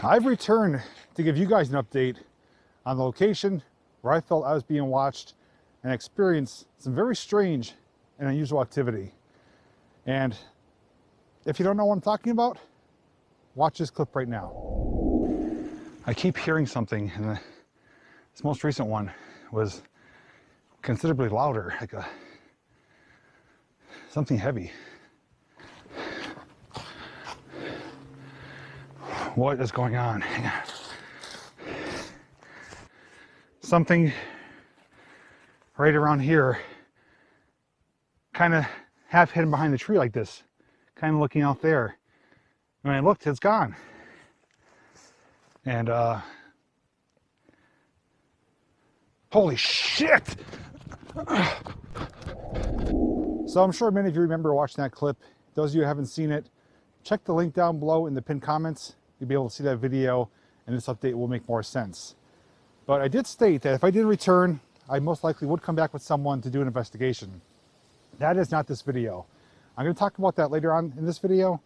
I've returned to give you guys an update on the location where I felt I was being watched and experienced some very strange and unusual activity. And if you don't know what I'm talking about, watch this clip right now. I keep hearing something, and this most recent one was considerably louder, like something heavy. What is going on? Hang on. Something right around here, kind of half hidden behind the tree like this, kind of looking out there. When I looked, it's gone. And holy shit! So I'm sure many of you remember watching that clip. Those of you who haven't seen it, check the link down below in the pinned comments. You'll be able to see that video, and this update will make more sense. But I did state that if I did return, I most likely would come back with someone to do an investigation. That is not this video. I'm going to talk about that later on in this video.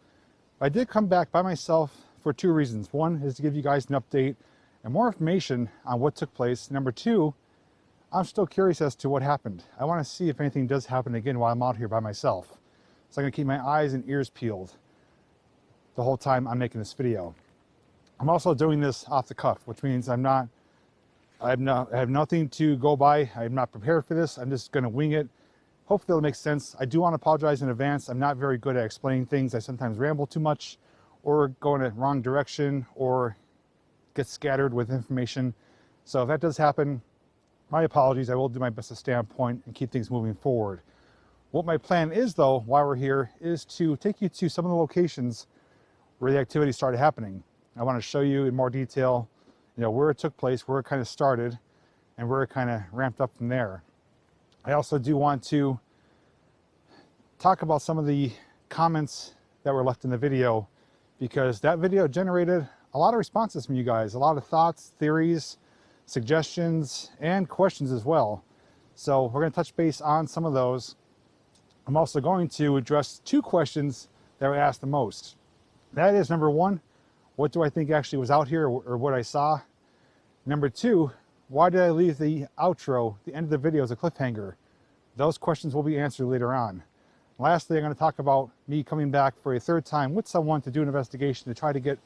I did come back by myself for two reasons. One is to give you guys an update and more information on what took place. Number two, I'm still curious as to what happened. I want to see if anything does happen again while I'm out here by myself. So I'm going to keep my eyes and ears peeled the whole time I'm making this video. I'm also doing this off the cuff, which means I have nothing to go by. I'm not prepared for this. I'm just going to wing it. Hopefully it'll make sense. I do want to apologize in advance. I'm not very good at explaining things. I sometimes ramble too much or go in a wrong direction or get scattered with information. So if that does happen, my apologies. I will do my best to stay on point and keep things moving forward. What my plan is, though, while we're here, is to take you to some of the locations where the activity started happening. I want to show you in more detail, where it took place, where it kind of started, and where it kind of ramped up from there. I also do want to talk about some of the comments that were left in the video, because that video generated a lot of responses from you guys, a lot of thoughts, theories, suggestions, and questions as well. So we're going to touch base on some of those. I'm also going to address two questions that were asked the most. That is, number one, what do I think actually was out here, or what I saw? Number two, why did I leave the outro, the end of the video, as a cliffhanger? Those questions will be answered later on. Lastly, I'm going to talk about me coming back for a third time with someone to do an investigation to try to get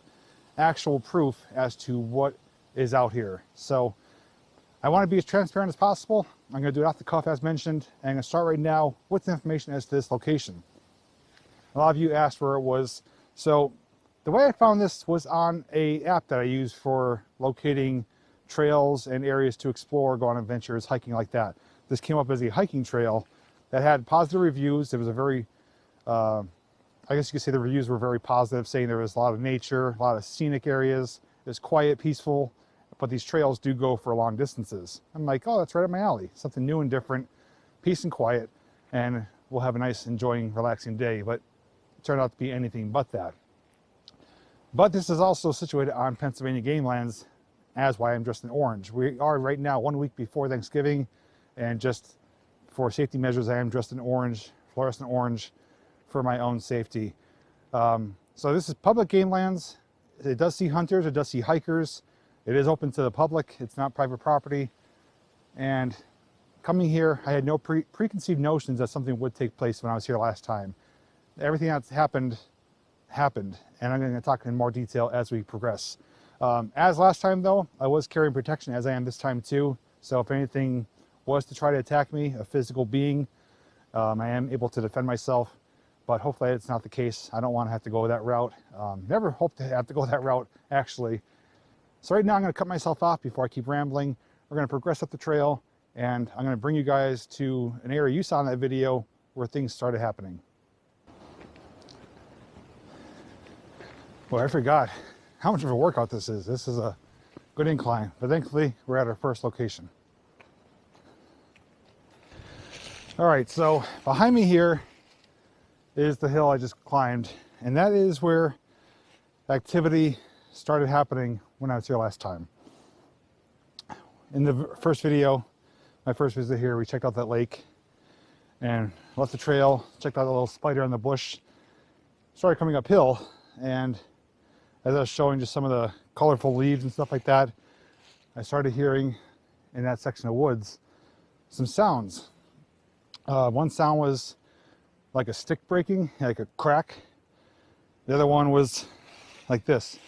actual proof as to what is out here. So I want to be as transparent as possible. I'm going to do it off the cuff as mentioned, and I'm going to start right now with the information as to this location. A lot of you asked where it was. So the way I found this was on an app that I use for locating trails and areas to explore, go on adventures, hiking like that. This came up as a hiking trail that had positive reviews. It was a very, I guess you could say the reviews were very positive, saying there was a lot of nature, a lot of scenic areas. It was quiet, peaceful, but these trails do go for long distances. I'm like, oh, that's right up my alley. Something new and different, peace and quiet, and we'll have a nice, enjoying, relaxing day. But it turned out to be anything but that. But this is also situated on Pennsylvania game lands, as why I'm dressed in orange. We are right now 1 week before Thanksgiving, and just for safety measures, I am dressed in orange, fluorescent orange, for my own safety. So this is public game lands. It does see hunters, it does see hikers. It is open to the public. It's not private property. And coming here, I had no preconceived notions that something would take place when I was here last time. Everything that's happened, and I'm going to talk in more detail as we progress. As last time, though, I was carrying protection, as I am this time too. So if anything was to try to attack me, a physical being, I am able to defend myself. But hopefully it's not the case. I don't want to have to go that route. Never hope to have to go that route, actually. So right now I'm going to cut myself off before I keep rambling. We're going to progress up the trail, and I'm going to bring you guys to an area you saw in that video where things started happening. Well, I forgot how much of a workout this is. This is a good incline, but thankfully we're at our first location. All right, so behind me here is the hill I just climbed, and that is where activity started happening when I was here last time. In the first video, my first visit here, we checked out that lake and left the trail, checked out the little spider on the bush, started coming uphill, and as I was showing just some of the colorful leaves and stuff like that, I started hearing in that section of woods some sounds. One sound was like a stick breaking, like a crack. The other one was like this,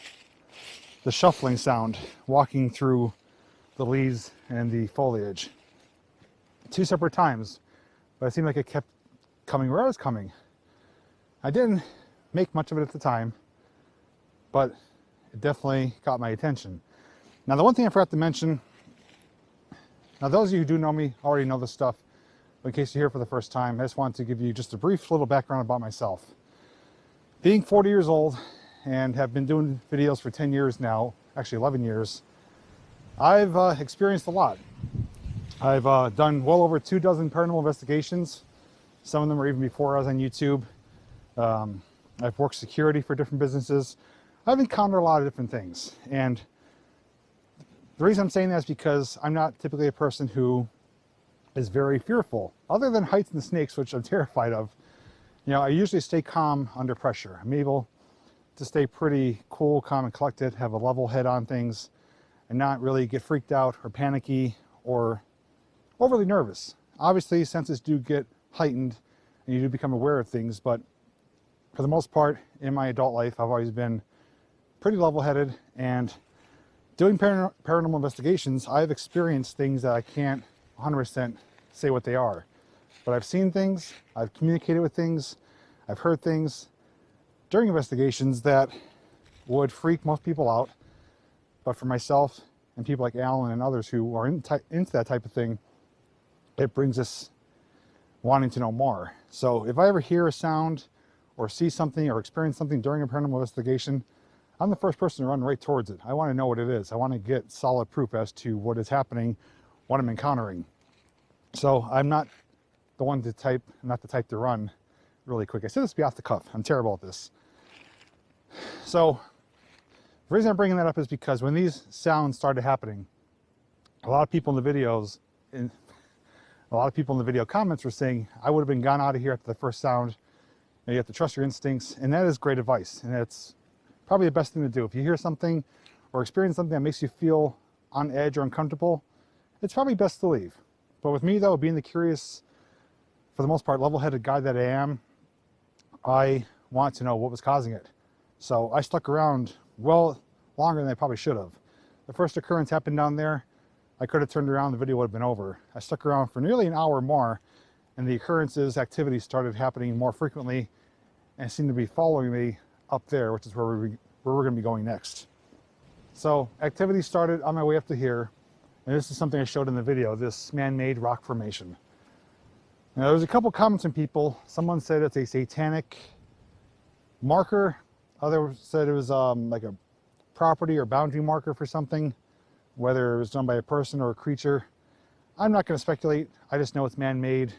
the shuffling sound, walking through the leaves and the foliage. 2 separate times, but it seemed like it kept coming where I was coming. I didn't make much of it at the time, but it definitely caught my attention. Now, the one thing I forgot to mention, now those of you who do know me already know this stuff, but in case you're here for the first time, I just wanted to give you just a brief little background about myself. Being 40 years old and have been doing videos for 10 years now, actually 11 years, I've experienced a lot. I've done well over 24 paranormal investigations. Some of them are even before I was on YouTube. I've worked security for different businesses. I've encountered a lot of different things. And the reason I'm saying that is because I'm not typically a person who is very fearful. Other than heights and snakes, which I'm terrified of, you know, I usually stay calm under pressure. I'm able to stay pretty cool, calm, and collected, have a level head on things, and not really get freaked out or panicky or overly nervous. Obviously, senses do get heightened and you do become aware of things, but for the most part, in my adult life, I've always been pretty level-headed, and doing paranormal investigations, I've experienced things that I can't 100% say what they are. But I've seen things, I've communicated with things, I've heard things during investigations that would freak most people out. But for myself and people like Alan and others who are into that type of thing, it brings us wanting to know more. So if I ever hear a sound or see something or experience something during a paranormal investigation, I'm the first person to run right towards it. I want to know what it is. I want to get solid proof as to what is happening, what I'm encountering. So I'm not the one to type, I'm not the type to run really quick. I said this to be off the cuff. I'm terrible at this. So the reason I'm bringing that up is because when these sounds started happening, a lot of people in the videos, a lot of people in the video comments were saying, I would have been gone out of here after the first sound. You have to trust your instincts, and that is great advice, and it's probably the best thing to do. If you hear something or experience something that makes you feel on edge or uncomfortable, it's probably best to leave. But with me though, being the curious, for the most part, level-headed guy that I am, I want to know what was causing it. So I stuck around well longer than I probably should have. The first occurrence happened down there. I could have turned around, the video would have been over. I stuck around for nearly an hour more, and the occurrences, activities started happening more frequently and seemed to be following me up there, which is where we're going to be going next. So activity started on my way up to here, and this is something I showed in the video, this man-made rock formation. Now there was a couple comments from people. Someone said it's a satanic marker. Others said it was like a property or boundary marker for something, whether it was done by a person or a creature. I'm not going to speculate. I just know it's man-made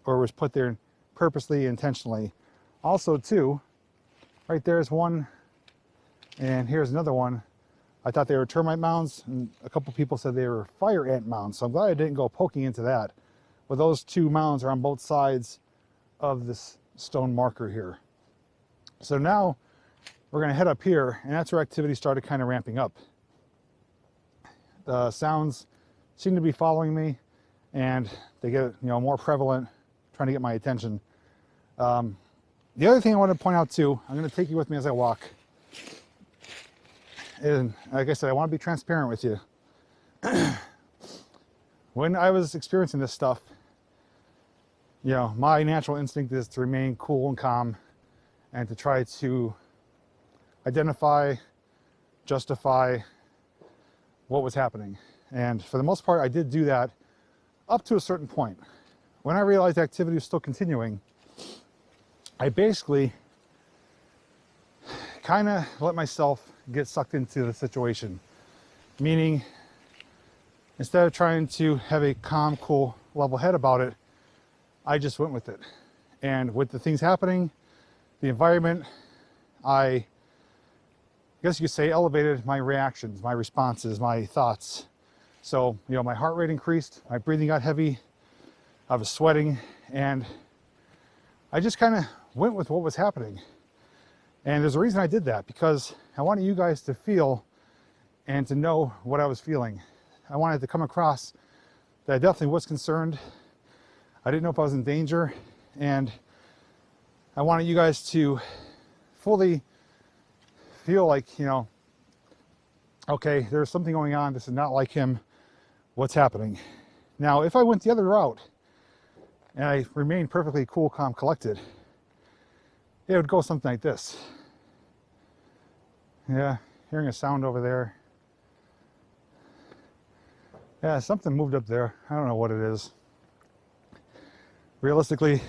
or was put there purposely, intentionally. Also too, right there's one, and here's another one. I thought they were termite mounds, and a couple people said they were fire ant mounds, so I'm glad I didn't go poking into that. But those two mounds are on both sides of this stone marker here. So now we're going to head up here, and that's where activity started kind of ramping up. The sounds seem to be following me, and they get more prevalent, trying to get my attention. The other thing I want to point out too, I'm going to take you with me as I walk. And like I said, I want to be transparent with you. When I was experiencing this stuff, my natural instinct is to remain cool and calm and to try to identify, justify what was happening. And for the most part, I did do that up to a certain point. When I realized activity was still continuing, I basically kind of let myself get sucked into the situation. Meaning, instead of trying to have a calm, cool, level head about it, I just went with it. And with the things happening, the environment, I guess you could say elevated my reactions, my responses, my thoughts. So, my heart rate increased, my breathing got heavy, I was sweating, and I just kind of went with what was happening. And there's a reason I did that, because I wanted you guys to feel and to know what I was feeling. I wanted to come across that I definitely was concerned. I didn't know if I was in danger, and I wanted you guys to fully feel like, you know, okay, there's something going on. This is not like him. What's happening? Now, if I went the other route and I remained perfectly cool, calm, collected, it would go something like this. Yeah, hearing a sound over there. Yeah, something moved up there. I don't know what it is. Realistically,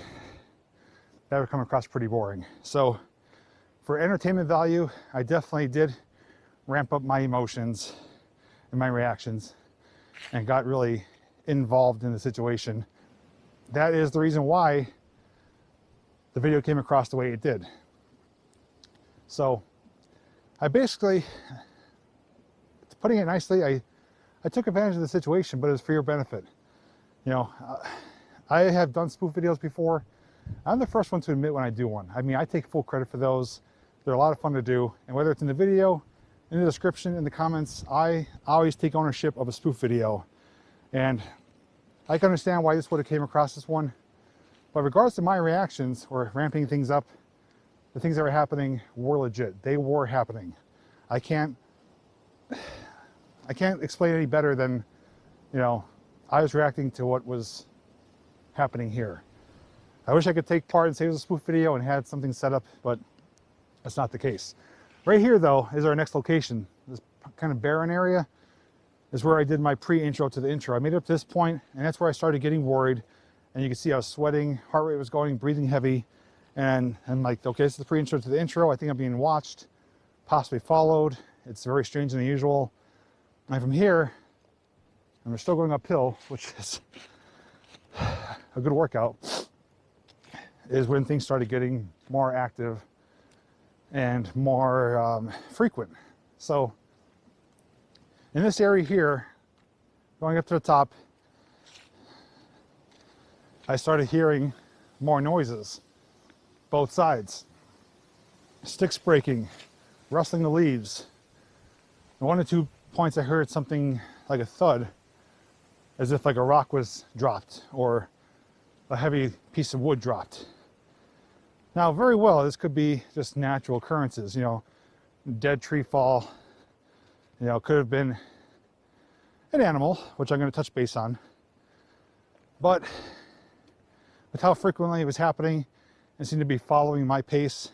that would come across pretty boring. So for entertainment value, I definitely did ramp up my emotions and my reactions and got really involved in the situation. That is the reason why the video came across the way it did. So I basically, putting it nicely, I took advantage of the situation, but it was for your benefit. You know, I have done spoof videos before. I'm the first one to admit when I do one. I mean, I take full credit for those. They're a lot of fun to do. And whether it's in the video, in the description, in the comments, I always take ownership of a spoof video. And I can understand why this would have came across this one. But regards to my reactions or ramping things up, the things that were happening were legit. They were happening. I can't explain any better than, you know, I was reacting to what was happening here. I wish I could take part and say it was a spoof video and had something set up, but that's not the case. Right here, though, is our next location. This kind of barren area is where I did my pre-intro to the intro. I made it up to this point, and that's where I started getting worried. And you can see I was sweating, heart rate was going, breathing heavy. And I'm like, okay, this is the pre-intro to the intro. I think I'm being watched, possibly followed. It's very strange and unusual. And from here, and we're still going uphill, which is a good workout, is when things started getting more active and more frequent. So in this area here, going up to the top, I started hearing more noises, both sides. Sticks breaking, rustling the leaves. At 1 or 2 points I heard something like a thud, as if like a rock was dropped or a heavy piece of wood dropped. Now, very well, this could be just natural occurrences, you know, dead tree fall, you know, could have been an animal, which I'm going to touch base on. But with how frequently it was happening and seemed to be following my pace,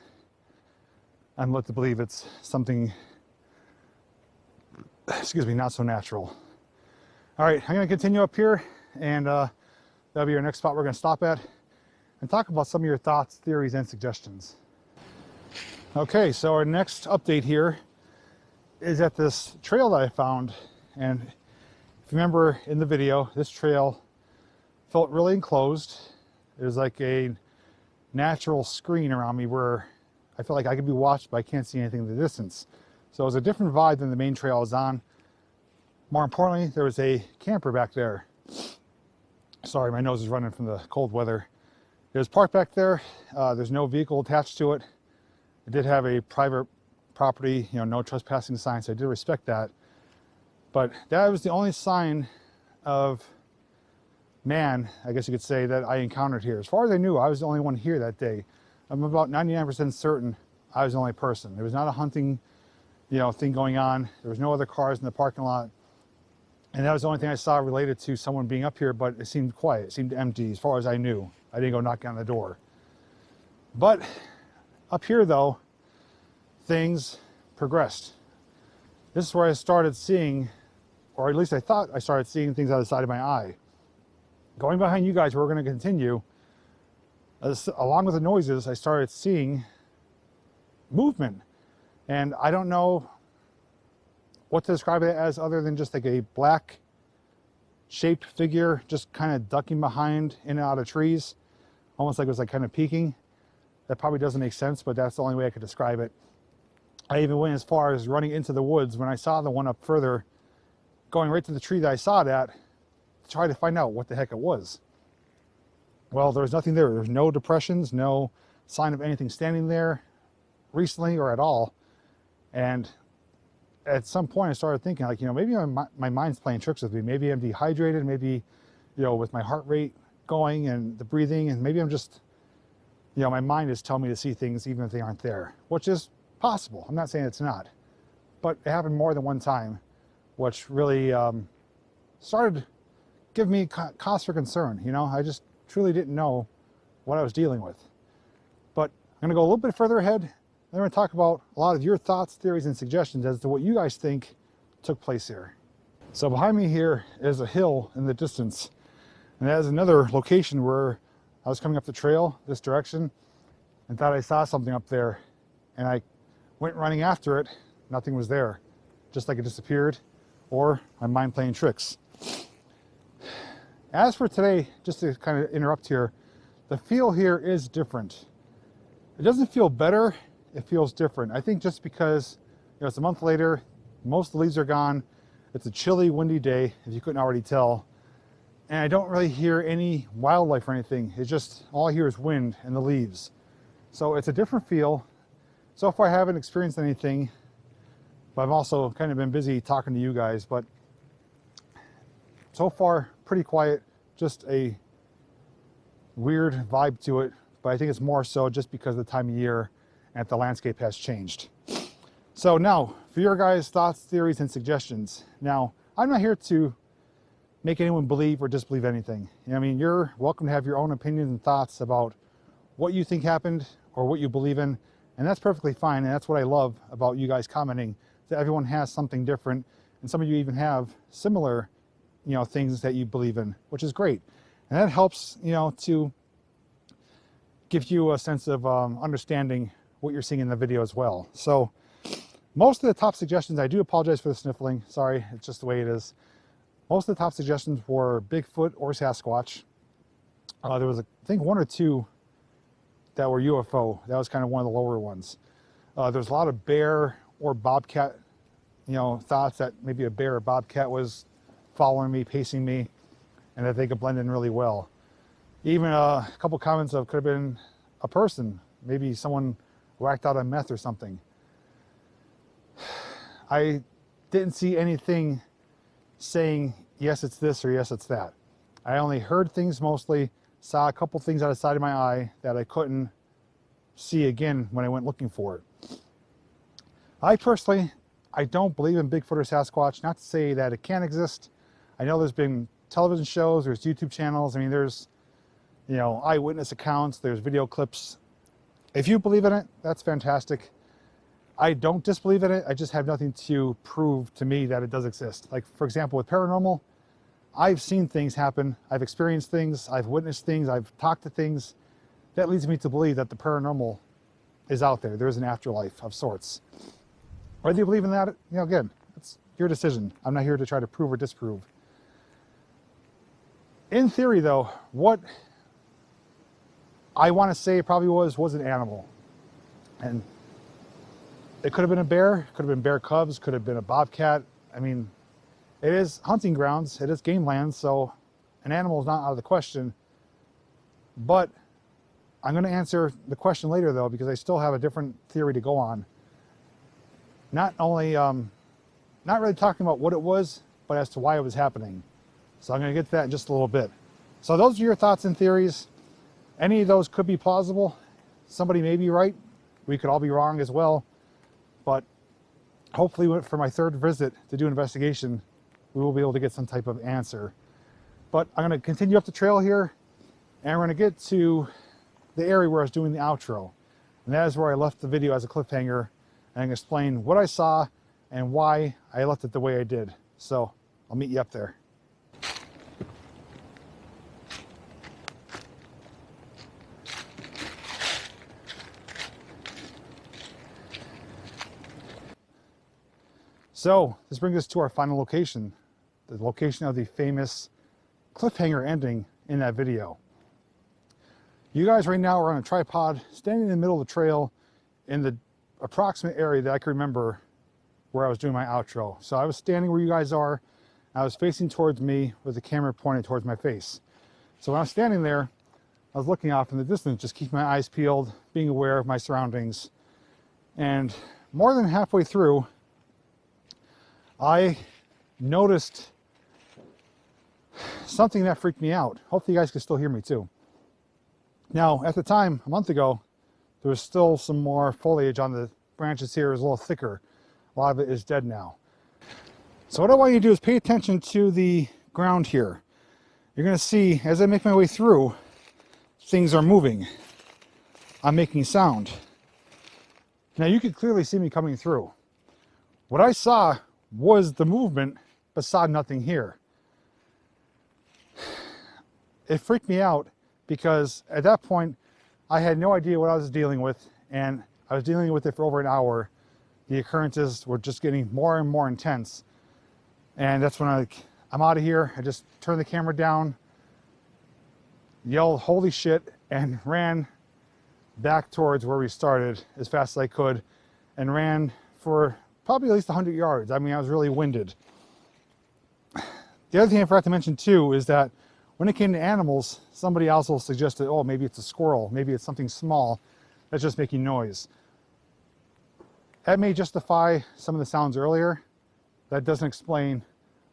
I'm led to believe it's something, excuse me, not so natural. All right, I'm going to continue up here, and that'll be our next spot we're going to stop at and talk about some of your thoughts, theories, and suggestions. Okay, so our next update here is at this trail that I found. And if you remember in the video, this trail felt really enclosed. There's like a natural screen around me where I feel like I could be watched, but I can't see anything in the distance. So it was a different vibe than the main trail I was on. More importantly, there was a camper back there. Sorry, my nose is running from the cold weather. It was parked back there. There's no vehicle attached to it. It did have a private property, you know, no trespassing sign, so I did respect that. But that was the only sign of man, I guess you could say, that I encountered here. As far as I knew, I was the only one here that day. I'm about 99% certain I was the only person. There was not a hunting, you know, thing going on. There was no other cars in the parking lot. And that was the only thing I saw related to someone being up here, but it seemed quiet. It seemed empty as far as I knew. I didn't go knocking on the door. But up here, though, things progressed. This is where I started seeing, or at least I thought I started seeing things out of the side of my eye. Going behind you guys, we're going to continue. Along with the noises, I started seeing movement. And I don't know what to describe it as other than just like a black shaped figure just kind of ducking behind in and out of trees. Almost like it was like kind of peeking. That probably doesn't make sense, but that's the only way I could describe it. I even went as far as running into the woods when I saw the one up further, going right to the tree that I saw it at, to try to find out what the heck it was. Well, there was nothing there. There's no depressions, no sign of anything standing there. recently or at all. And at some point I started thinking, like, maybe my mind's playing tricks with me. Maybe I'm dehydrated, maybe, with my heart rate going and the breathing, and maybe I'm just, my mind is telling me to see things even if they aren't there, which is possible. I'm not saying it's not, but it happened more than one time, which really started giving me cause for concern. I just truly didn't know what I was dealing with. But I'm gonna go a little bit further ahead. I'm going to talk about a lot of your thoughts, theories, and suggestions as to what you guys think took place here. So behind me here is a hill in the distance, and that is another location where I was coming up the trail this direction and thought I saw something up there, and I went running after it. Nothing was there, just like it disappeared, or my mind playing tricks. As for today, just to kind of interrupt here, the feel here is different. It doesn't feel better. It feels different. I think just because it's a month later, most of the leaves are gone. It's a chilly, windy day, if you couldn't already tell. And I don't really hear any wildlife or anything. It's just, all I hear is wind and the leaves. So it's a different feel. So far I haven't experienced anything, but I've also kind of been busy talking to you guys. But so far, pretty quiet, just a weird vibe to it. But I think it's more so just because of the time of year and the landscape has changed. So now, for your guys' thoughts, theories, and suggestions. Now, I'm not here to make anyone believe or disbelieve anything. You're welcome to have your own opinions and thoughts about what you think happened or what you believe in, and that's perfectly fine. And that's what I love about you guys commenting, that everyone has something different, and some of you even have similar, things that you believe in, which is great. And that helps, to give you a sense of understanding what you're seeing in the video as well. So most of the top suggestions, I do apologize for the sniffling, sorry, it's just the way it is. Most of the top suggestions were Bigfoot or Sasquatch. There was, I think, one or two that were UFO. That was kind of one of the lower ones. There's a lot of bear or bobcat, thoughts that maybe a bear or bobcat was following me, pacing me, and that they could blend in really well. Even a couple comments of could have been a person, maybe someone whacked out on meth or something. I didn't see anything saying, yes, it's this or yes, it's that. I only heard things mostly, saw a couple things out of the side of my eye that I couldn't see again when I went looking for it. I personally, I don't believe in Bigfoot or Sasquatch. Not to say that it can't exist. I know there's been television shows, there's YouTube channels. There's, eyewitness accounts, there's video clips. If you believe in it, that's fantastic. I don't disbelieve in it. I just have nothing to prove to me that it does exist. Like, for example, with paranormal, I've seen things happen. I've experienced things. I've witnessed things. I've talked to things. That leads me to believe that the paranormal is out there. There is an afterlife of sorts. Whether you believe in that, again, it's your decision. I'm not here to try to prove or disprove. In theory, though, what I want to say probably was an animal. And it could have been a bear, could have been bear cubs, could have been a bobcat. It is hunting grounds, it is game land, so an animal is not out of the question. But I'm going to answer the question later, though, because I still have a different theory to go on. Not only, not really talking about what it was, but as to why it was happening. So I'm going to get to that in just a little bit. So those are your thoughts and theories. Any of those could be plausible. Somebody may be right. We could all be wrong as well. But hopefully for my third visit to do an investigation, we will be able to get some type of answer. But I'm going to continue up the trail here, and we're going to get to the area where I was doing the outro. And that is where I left the video as a cliffhanger, and explain what I saw and why I left it the way I did. So I'll meet you up there. So this brings us to our final location, the location of the famous cliffhanger ending in that video. You guys right now are on a tripod, standing in the middle of the trail in the approximate area that I can remember where I was doing my outro. So I was standing where you guys are. I was facing towards me with the camera pointed towards my face. So when I was standing there, I was looking off in the distance, just keeping my eyes peeled, being aware of my surroundings. And more than halfway through, I noticed something that freaked me out. Hopefully you guys can still hear me too. Now, at the time, a month ago, there was still some more foliage on the branches here. It was a little thicker. A lot of it is dead now. So what I want you to do is pay attention to the ground here. You're going to see, as I make my way through, things are moving. I'm making sound. Now you can clearly see me coming through. What I saw was the movement, but saw nothing here. It freaked me out because at that point, I had no idea what I was dealing with, and I was dealing with it for over an hour. The occurrences were just getting more and more intense. And that's when I'm out of here. I just turned the camera down, yelled, "Holy shit," and ran back towards where we started as fast as I could, and ran for probably at least 100 yards. I mean, I was really winded. The other thing I forgot to mention too is that when it came to animals, somebody also suggested, oh, maybe it's a squirrel, maybe it's something small that's just making noise. That may justify some of the sounds earlier. That doesn't explain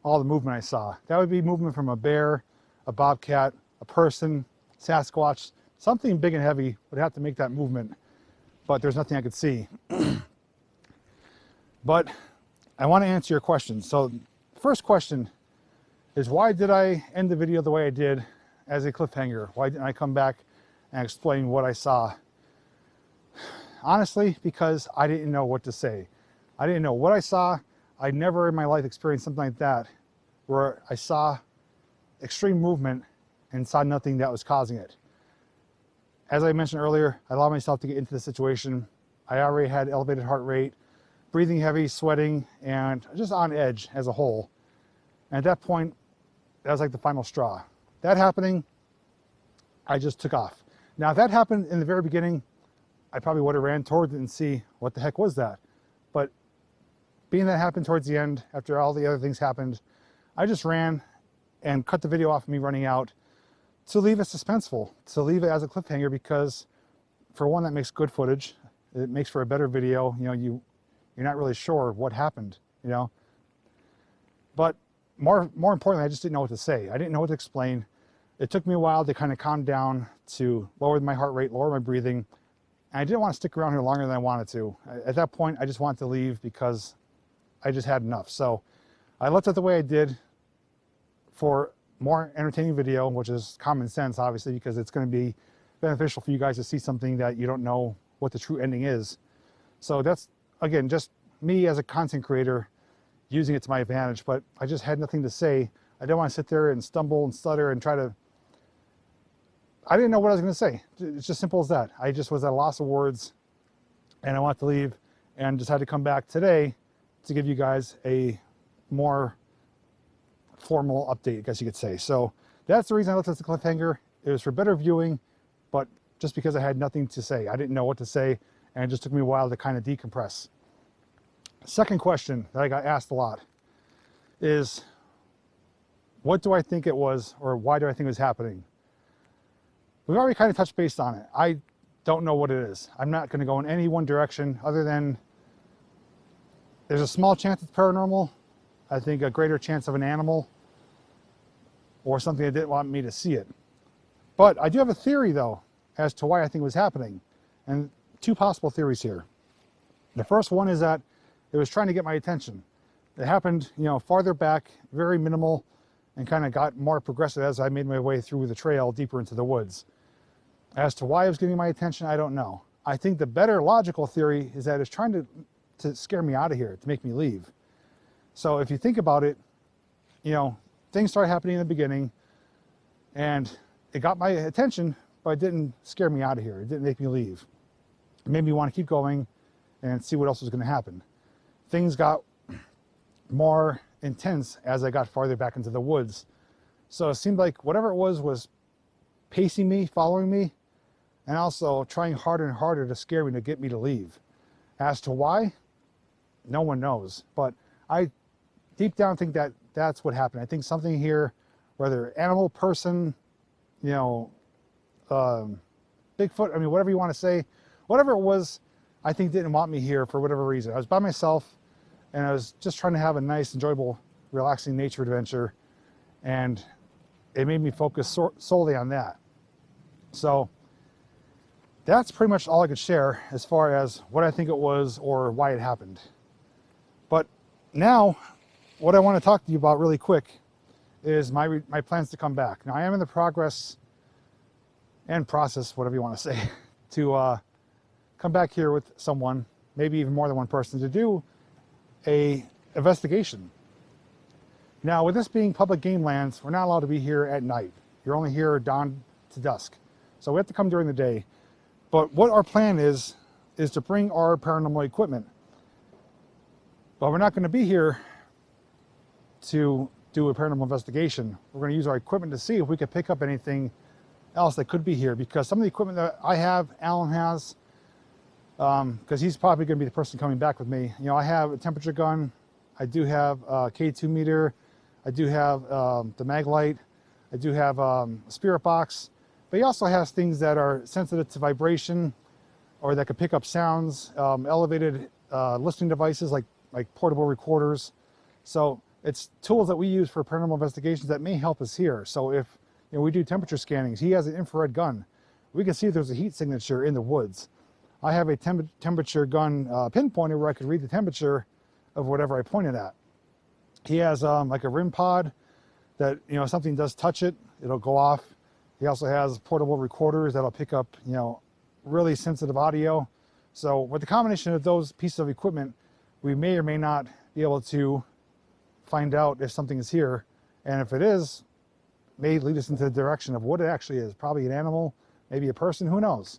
all the movement I saw. That would be movement from a bear, a bobcat, a person, Sasquatch. Something big and heavy would have to make that movement, but there's nothing I could see. But I want to answer your question. So the first question is, why did I end the video the way I did as a cliffhanger? Why didn't I come back and explain what I saw? Honestly, because I didn't know what to say. I didn't know what I saw. I never in my life experienced something like that, where I saw extreme movement and saw nothing that was causing it. As I mentioned earlier, I allowed myself to get into the situation. I already had elevated heart rate, breathing heavy, sweating, and just on edge as a whole. And at that point, that was like the final straw. That happening, I just took off. Now, if that happened in the very beginning, I probably would have ran towards it and see what the heck was that. But being that happened towards the end, after all the other things happened, I just ran and cut the video off of me running out to leave it suspenseful, to leave it as a cliffhanger, because for one, that makes good footage. It makes for a better video. You know, you're not really sure what happened, you know. But more importantly, I just didn't know what to say. I didn't know what to explain. It took me a while to kind of calm down, to lower my heart rate, lower my breathing. And I didn't want to stick around here longer than I wanted to. At that point, I just wanted to leave because I just had enough. So I left it the way I did for more entertaining video, which is common sense, obviously, because it's going to be beneficial for you guys to see something that you don't know what the true ending is. So that's, again, just me as a content creator using it to my advantage, but I just had nothing to say. I didn't want to sit there and stumble and stutter and try to, I didn't know what I was going to say. It's just simple as that. I just was at a loss of words, and I wanted to leave and just had to come back today to give you guys a more formal update, I guess you could say. So that's the reason I left it as a cliffhanger. It was for better viewing, but just because I had nothing to say. I didn't know what to say, and it just took me a while to kind of decompress. Second question that I got asked a lot is, what do I think it was, or why do I think it was happening? We've already kind of touched base on it. I don't know what it is. I'm not going to go in any one direction other than there's a small chance it's paranormal. I think a greater chance of an animal or something that didn't want me to see it. But I do have a theory, though, as to why I think it was happening. And two possible theories here. The first one is that it was trying to get my attention. It happened, you know, farther back, very minimal, and kind of got more progressive as I made my way through the trail deeper into the woods. As to why it was getting my attention, I don't know. I think the better logical theory is that it's trying to scare me out of here, to make me leave. So if you think about it, you know, things started happening in the beginning, and it got my attention, but it didn't scare me out of here. It didn't make me leave. It made me want to keep going and see what else was going to happen. Things got more intense as I got farther back into the woods. So it seemed like whatever it was pacing me, following me, and also trying harder and harder to scare me, to get me to leave. As to why, no one knows. But I deep down think that that's what happened. I think something here, whether animal, person, you know, Bigfoot, I mean, whatever you want to say, whatever it was, I think didn't want me here for whatever reason. I was by myself and I was just trying to have a nice, enjoyable, relaxing nature adventure, and it made me focus solely on that. So that's pretty much all I could share as far as what I think it was or why it happened. But now, what I want to talk to you about really quick is my plans to come back. Now, I am in the process, whatever you want to say, to come back here with someone, maybe even more than one person, to do a investigation. Now, with this being public game lands, we're not allowed to be here at night. You're only here dawn to dusk. So we have to come during the day. But what our plan is to bring our paranormal equipment. But we're not going to be here to do a paranormal investigation. We're going to use our equipment to see if we can pick up anything else that could be here, because some of the equipment that I have, Alan has, because he's probably going to be the person coming back with me. You know, I have a temperature gun, I do have a K2 meter, I do have the mag light, I do have a spirit box, but he also has things that are sensitive to vibration or that could pick up sounds, elevated listening devices like portable recorders. So it's tools that we use for paranormal investigations that may help us here. So if we do temperature scannings, he has an infrared gun. We can see if there's a heat signature in the woods. I have a temperature gun pinpointer where I could read the temperature of whatever I pointed at. He has like a RIM pod that, if something does touch it, it'll go off. He also has portable recorders that'll pick up, really sensitive audio. So with the combination of those pieces of equipment, we may or may not be able to find out if something is here. And if it is, may lead us into the direction of what it actually is. Probably an animal, maybe a person, who knows?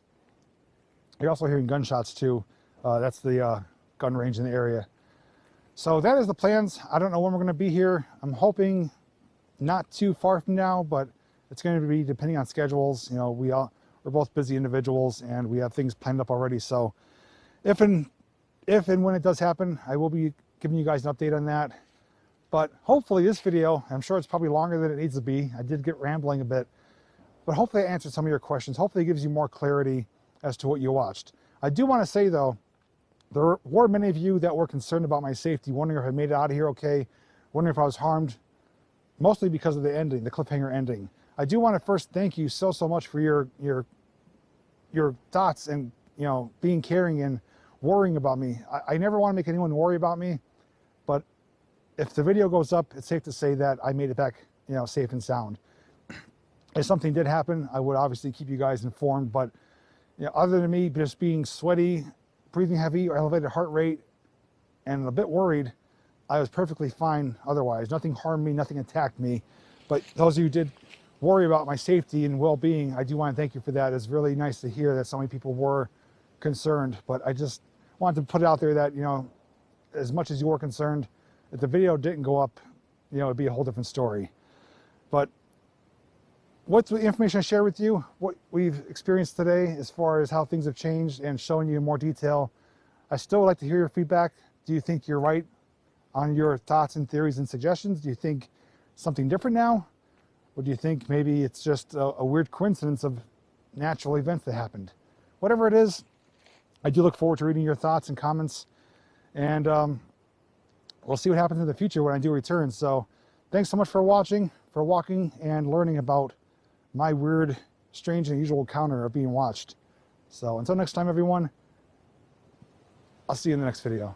You're also hearing gunshots too. That's the gun range in the area. So that is the plans. I don't know when we're going to be here. I'm hoping not too far from now, but it's going to be depending on schedules. We're both busy individuals and we have things planned up already. So if and when it does happen, I will be giving you guys an update on that. But hopefully this video, I'm sure it's probably longer than it needs to be. I did get rambling a bit, but hopefully I answered some of your questions. Hopefully it gives you more clarity as to what you watched. I do want to say though, there were many of you that were concerned about my safety, wondering if I made it out of here okay, wondering if I was harmed, mostly because of the ending, the cliffhanger ending. I do want to first thank you so much for your thoughts and being caring and worrying about me. I never want to make anyone worry about me, but if the video goes up, it's safe to say that I made it back, safe and sound. If something did happen, I would obviously keep you guys informed, but other than me just being sweaty, breathing heavy, or elevated heart rate, and a bit worried, I was perfectly fine otherwise. Nothing harmed me, nothing attacked me. But those of you who did worry about my safety and well-being, I do want to thank you for that. It's really nice to hear that so many people were concerned, but I just wanted to put it out there that, as much as you were concerned, if the video didn't go up, it'd be a whole different story. But what's the information I share with you, what we've experienced today as far as how things have changed and showing you in more detail, I still would like to hear your feedback. Do you think you're right on your thoughts and theories and suggestions? Do you think something different now? Or do you think maybe it's just a weird coincidence of natural events that happened? Whatever it is, I do look forward to reading your thoughts and comments. And we'll see what happens in the future when I do return. So thanks so much for watching, for walking and learning about my weird, strange, and unusual encounter of being watched. So until next time, everyone, I'll see you in the next video.